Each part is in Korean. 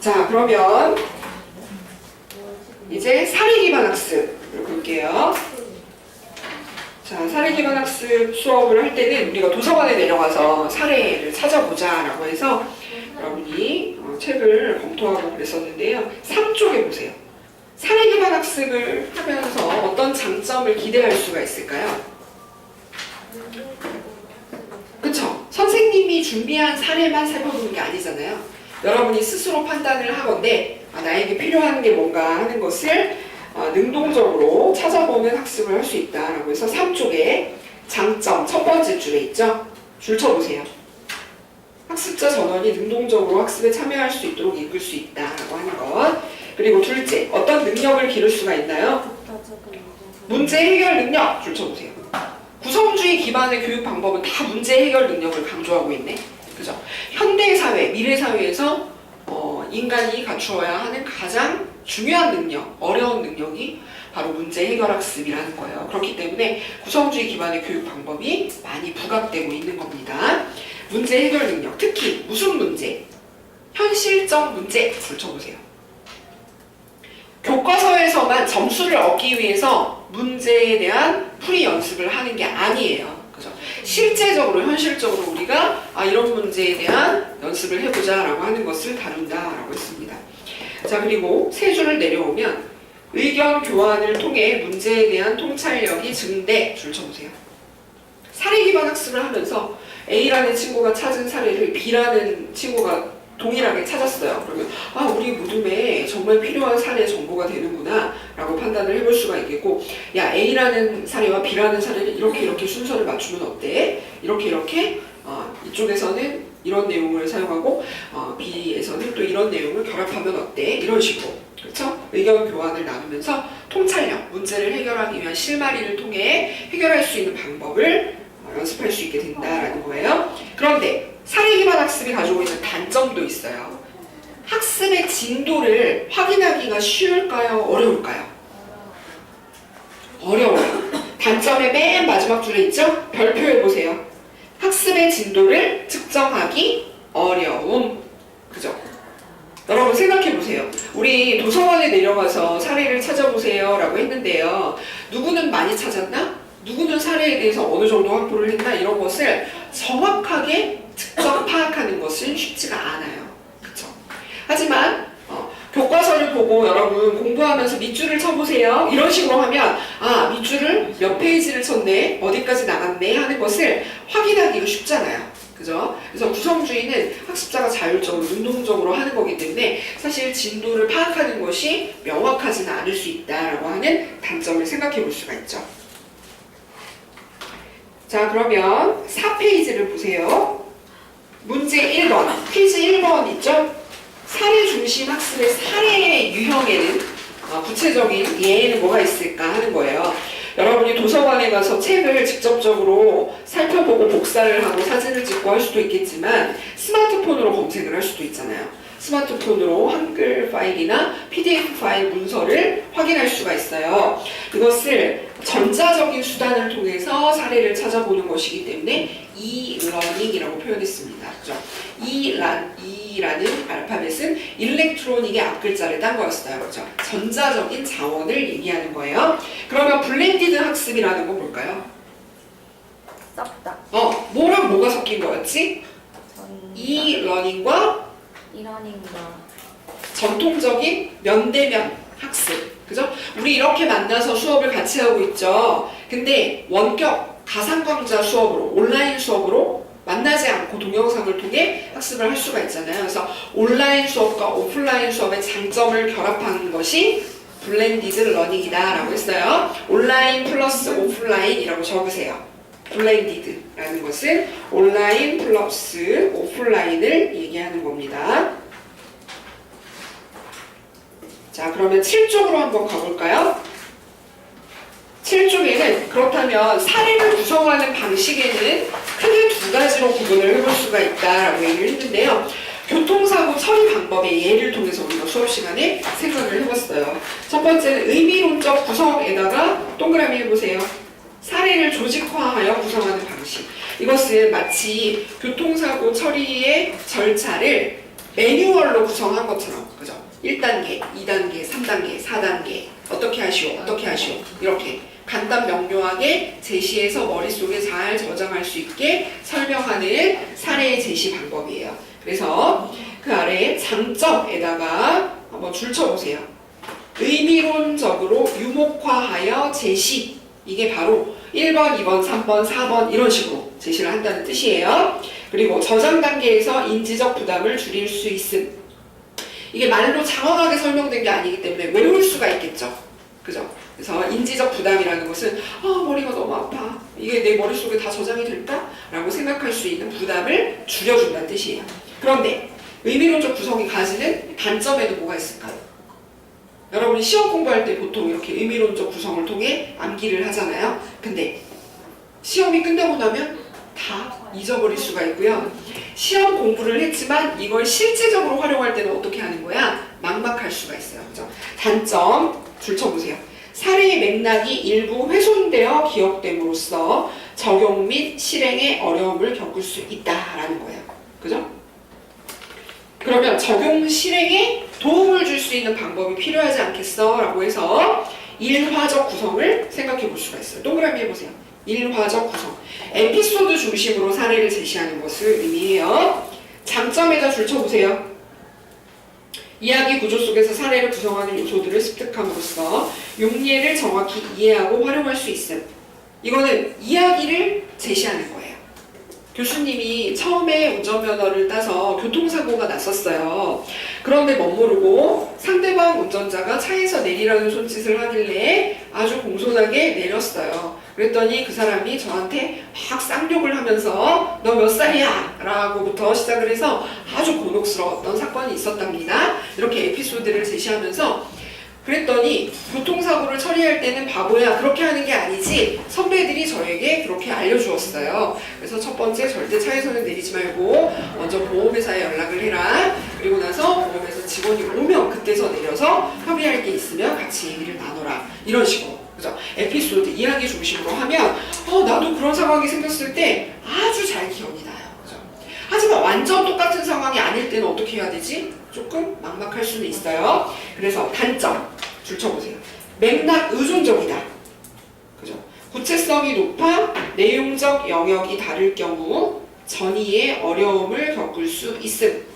자, 그러면 이제 사례 기반 학습을 볼게요. 자, 사례 기반 학습 수업을 할 때는 우리가 도서관에 내려가서 사례를 찾아보자 라고 해서 여러분이 책을 검토하고 그랬었는데요. 3쪽에 보세요. 사례 기반 학습을 하면서 어떤 장점을 기대할 수가 있을까요? 그쵸? 선생님이 준비한 사례만 살펴보는 게 아니잖아요. 여러분이 스스로 판단을 하건대 나에게 필요한 게 뭔가 하는 것을 능동적으로 찾아보는 학습을 할 수 있다라고 해서 3쪽에 장점 첫 번째 줄에 있죠. 줄 쳐보세요. 학습자 전원이 능동적으로 학습에 참여할 수 있도록 이끌 수 있다라고 하는 것. 그리고 둘째, 어떤 능력을 기를 수가 있나요? 문제 해결 능력 줄 쳐보세요. 구성주의 기반의 교육 방법은 다 문제 해결 능력을 강조하고 있네. 그죠? 현대 사회, 미래 사회에서 인간이 갖추어야 하는 가장 중요한 능력, 어려운 능력이 바로 문제 해결 학습이라는 거예요. 그렇기 때문에 구성주의 기반의 교육 방법이 많이 부각되고 있는 겁니다. 문제 해결 능력, 특히 무슨 문제? 현실적 문제 줄쳐보세요. 교과서에서만 점수를 얻기 위해서 문제에 대한 풀이 연습을 하는 게 아니에요. 그죠? 실제적으로, 현실적으로 우리가 이런 문제에 대한 연습을 해보자 라고 하는 것을 다룬다라고 했습니다. 자, 그리고 세 줄을 내려오면 의견 교환을 통해 문제에 대한 통찰력이 증대 줄 쳐보세요. 사례 기반 학습을 하면서 A라는 친구가 찾은 사례를 B라는 친구가 동일하게 찾았어요. 그러면 우리 모둠에 정말 필요한 사례 정보가 되는구나 라고 판단을 해볼 수가 있겠고, 야, A라는 사례와 B라는 사례를 이렇게 순서를 맞추면 어때? 이렇게 이쪽에서는 이런 내용을 사용하고 B에서는 또 이런 내용을 결합하면 어때? 이런 식으로, 그렇죠? 의견 교환을 나누면서 통찰력, 문제를 해결하기 위한 실마리를 통해 해결할 수 있는 방법을 연습할 수 있게 된다라는 거예요. 그런데 사례 기반 학습이 가지고 있는 단점도 있어요. 학습의 진도를 확인하기가 쉬울까요? 어려울까요? 어려워요. 단점의 맨 마지막 줄에 있죠? 별표해 보세요. 학습의 진도를 측정하기 어려움. 그죠? 여러분 생각해 보세요. 우리 도서관에 내려가서 사례를 찾아보세요 라고 했는데요. 누구는 많이 찾았나? 누구는 사례에 대해서 어느 정도 확보를 했나? 이런 것을 정확하게 측정 파악하는 것은 쉽지가 않아요. 그쵸? 하지만 교과서를 보고 여러분 공부하면서 밑줄을 쳐보세요. 이런 식으로 하면 밑줄을 몇 페이지를 쳤네, 어디까지 나갔네 하는 것을 확인하기가 쉽잖아요. 그죠? 그래서 구성주의는 학습자가 자율적으로, 능동적으로 하는 거기 때문에 사실 진도를 파악하는 것이 명확하지는 않을 수 있다라고 하는 단점을 생각해 볼 수가 있죠. 자, 그러면 4페이지를 보세요. 문제 1번, 퀴즈 1번 있죠? 사례 중심 학습의 사례 유형에는 구체적인 예에는 뭐가 있을까 하는 거예요. 여러분이 도서관에 가서 책을 직접적으로 살펴보고 복사를 하고 사진을 찍고 할 수도 있겠지만 스마트폰으로 검색을 할 수도 있잖아요. 스마트폰으로 한글 파일이나 PDF 파일 문서를 확인할 수가 있어요. 이것을 전자적인 수단을 통해서 사례를 찾아보는 것이기 때문에 e-learning이라고 표현했습니다. 그죠? E라는 알파벳은 일렉트로닉의 앞글자를 딴 거였어요. 그죠? 전자적인 자원을 얘기하는 거예요. 그러면 블렌디드 학습이라는 거 뭘까요? 섞다. 뭐랑 뭐가 섞인 거였지? e-learning과 전통적인 면대면 학습. 그죠? 우리 이렇게 만나서 수업을 같이 하고 있죠. 근데 원격 가상강좌 수업으로, 온라인 수업으로 만나지 않고 동영상을 통해 학습을 할 수가 있잖아요. 그래서 온라인 수업과 오프라인 수업의 장점을 결합하는 것이 블렌디드 러닝이다 라고 했어요. 온라인 플러스 오프라인이라고 적으세요. 블렌디드라는 것은 온라인 플러스 오프라인을 얘기하는 겁니다. 자, 그러면 7쪽으로 한번 가볼까요? 7쪽에는 그렇다면 사례를 구성하는 방식에는 크게 두 가지로 구분을 해볼 수가 있다라고 얘기를 했는데요. 교통사고 처리 방법의 예를 통해서 우리가 수업 시간에 생각을 해봤어요. 첫 번째는 의미론적 구성에다가 동그라미 해보세요. 사례를 조직화하여 구성하는 방식. 이것은 마치 교통사고 처리의 절차를 매뉴얼로 구성한 것처럼, 그죠? 1단계, 2단계, 3단계, 4단계, 어떻게 하시오, 어떻게 하시오, 이렇게 간단 명료하게 제시해서 머릿속에 잘 저장할 수 있게 설명하는 사례 제시 방법이에요. 그래서 그 아래에 장점에다가 한번 줄쳐보세요. 의미론적으로 유목화하여 제시. 이게 바로 1번, 2번, 3번, 4번 이런 식으로 제시를 한다는 뜻이에요. 그리고 저장 단계에서 인지적 부담을 줄일 수 있음. 이게 말로 장황하게 설명된 게 아니기 때문에 외울 수가 있겠죠. 그죠? 그래서 인지적 부담이라는 것은 머리가 너무 아파. 이게 내 머릿속에 다 저장이 될까? 라고 생각할 수 있는 부담을 줄여준다는 뜻이에요. 그런데 의미론적 구성이 가지는 단점에는 뭐가 있을까요? 여러분이 시험 공부할 때 보통 이렇게 의미론적 구성을 통해 암기를 하잖아요. 근데 시험이 끝나고 나면 다 잊어버릴 수가 있고요. 시험 공부를 했지만 이걸 실제적으로 활용할 때는 어떻게 하는 거야? 막막할 수가 있어요. 그죠? 단점 줄쳐보세요. 사례의 맥락이 일부 훼손되어 기억됨으로써 적용 및 실행에 어려움을 겪을 수 있다라는 거예요. 그죠? 그러면 적용 실행에 도움을 줄 수 있는 방법이 필요하지 않겠어? 라고 해서 일화적 구성을 생각해 볼 수가 있어요. 동그라미 해보세요. 일화적 구성. 에피소드 중심으로 사례를 제시하는 것을 의미해요. 장점에다 줄쳐보세요. 이야기 구조 속에서 사례를 구성하는 요소들을 습득함으로써 용례를 정확히 이해하고 활용할 수 있음. 이거는 이야기를 제시하는 거예요. 교수님이 처음에 운전면허를 따서 교통사고가 났었어요. 그런데 멋모르고 상대방 운전자가 차에서 내리라는 손짓을 하길래 아주 공손하게 내렸어요. 그랬더니 그 사람이 저한테 막 쌍욕을 하면서 너 몇 살이야? 라고부터 시작을 해서 아주 곤혹스러웠던 사건이 있었답니다. 이렇게 에피소드를 제시하면서 그랬더니 교통사고를 처리할 때는 바보야 그렇게 하는 게 아니지 선배들이 저에게 그렇게 알려주었어요. 그래서 첫 번째 절대 차에서는 내리지 말고 먼저 보험회사에 연락을 해라. 그리고 나서 보험회사 직원이 오면 그때서 내려서 협의할 게 있으면 같이 얘기를 나눠라. 이런 식으로. 그죠? 에피소드 이야기 중심으로 하면 나도 그런 상황이 생겼을 때 아주 잘 기억이 나요. 그죠? 하지만 완전 똑같은 상황이 아닐 때는 어떻게 해야 되지? 조금 막막할 수는 있어요. 그래서 단점 줄쳐보세요. 맥락 의존적이다. 그죠? 구체성이 높아 내용적 영역이 다를 경우 전이에 어려움을 겪을 수 있음.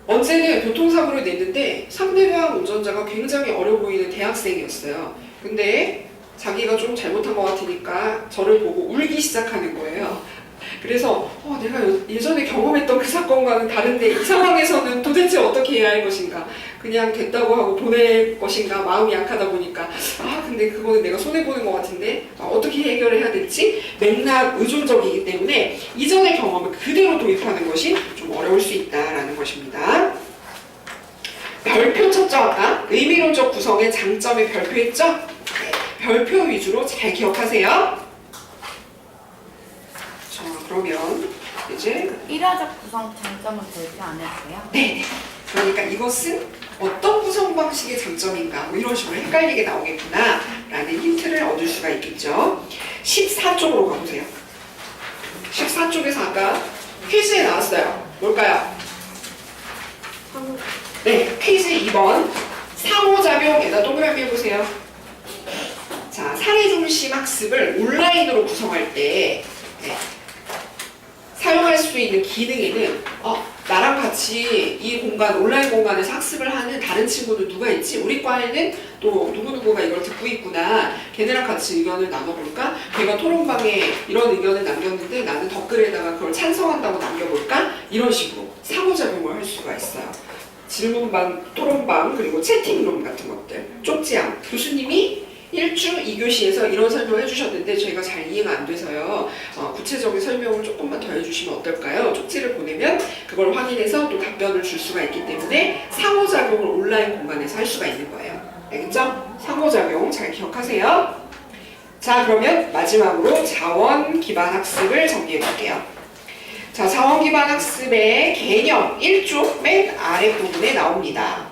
언제는 교통사고를 냈는데 상대방 운전자가 굉장히 어려 보이는 대학생이었어요. 근데 자기가 좀 잘못한 것 같으니까 저를 보고 울기 시작하는 거예요. 그래서 내가 예전에 경험했던 그 사건과는 다른데 이 상황에서는 도대체 어떻게 해야 할 것인가, 그냥 됐다고 하고 보낼 것인가, 마음이 약하다 보니까 근데 그거는 내가 손해보는 것 같은데 어떻게 해결을 해야 될지 맥락 의존적이기 때문에 이전의 경험을 그대로 도입하는 것이 좀 어려울 수 있다라는 것입니다. 별표 쳤죠? 아까 의미론적 구성의 장점에 별표했죠? 네, 별표 위주로 잘 기억하세요. 그러면 이제 일화적 구성 장점은 별표 안 했어요? 네. 그러니까 이것은 어떤 구성 방식의 장점인가 뭐 이런 식으로 헷갈리게 나오겠구나 라는 힌트를 얻을 수가 있겠죠. 14쪽으로 가보세요. 14쪽에서 아까 퀴즈에 나왔어요. 뭘까요? 네, 퀴즈 2번 상호작용에다 동그라미 해보세요. 자, 사례 중심 학습을 온라인으로 구성할 때 사용할 수 있는 기능에는 나랑 같이 이 공간, 온라인 공간에서 학습을 하는 다른 친구는 누가 있지? 우리 과에는 또 누구누구가 이걸 듣고 있구나. 걔네랑 같이 의견을 나눠볼까? 걔가 토론방에 이런 의견을 남겼는데 나는 댓글에다가 그걸 찬성한다고 남겨볼까? 이런 식으로 상호작용을 할 수가 있어요. 질문방, 토론방, 그리고 채팅룸 같은 것들. 좁지 않. 교수님이 1주 2교시에서 이런 설명을 해주셨는데 저희가 잘 이해가 안 돼서요. 구체적인 설명을 조금만 더 해주시면 어떨까요? 쪽지를 보내면 그걸 확인해서 또 답변을 줄 수가 있기 때문에 상호작용을 온라인 공간에서 할 수가 있는 거예요. 알겠죠? 상호작용 잘 기억하세요. 자, 그러면 마지막으로 자원 기반 학습을 정리해 볼게요. 자, 자원 기반 학습의 개념 1조 맨 아랫부분에 나옵니다.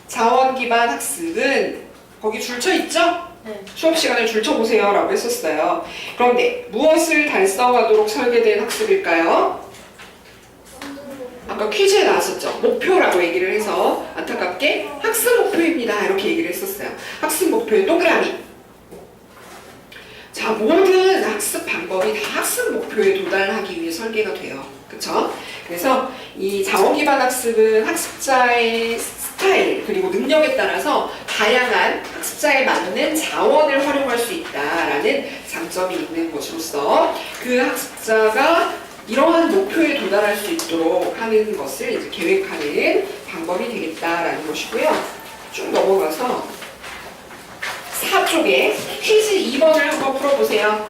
자원 기반 학습은 거기 줄쳐 있죠? 네. 수업 시간에 줄쳐보세요 라고 했었어요. 그런데 무엇을 달성하도록 설계된 학습일까요? 아까 퀴즈에 나왔었죠. 목표라고 얘기를 해서 안타깝게 학습 목표입니다. 이렇게 얘기를 했었어요. 학습 목표의 동그라미. 자, 모든 학습 방법이 다 학습 목표에 도달하기 위해 설계가 돼요. 그쵸? 그래서 이 자원 기반 학습은 학습자의 스타일 그리고 능력에 따라서 다양한 학습자에 맞는 자원을 활용할 수 있다라는 장점이 있는 것으로서 그 학습자가 이러한 목표에 도달할 수 있도록 하는 것을 이제 계획하는 방법이 되겠다라는 것이고요. 쭉 넘어가서 4쪽에 퀴즈 2번을 한번 풀어보세요.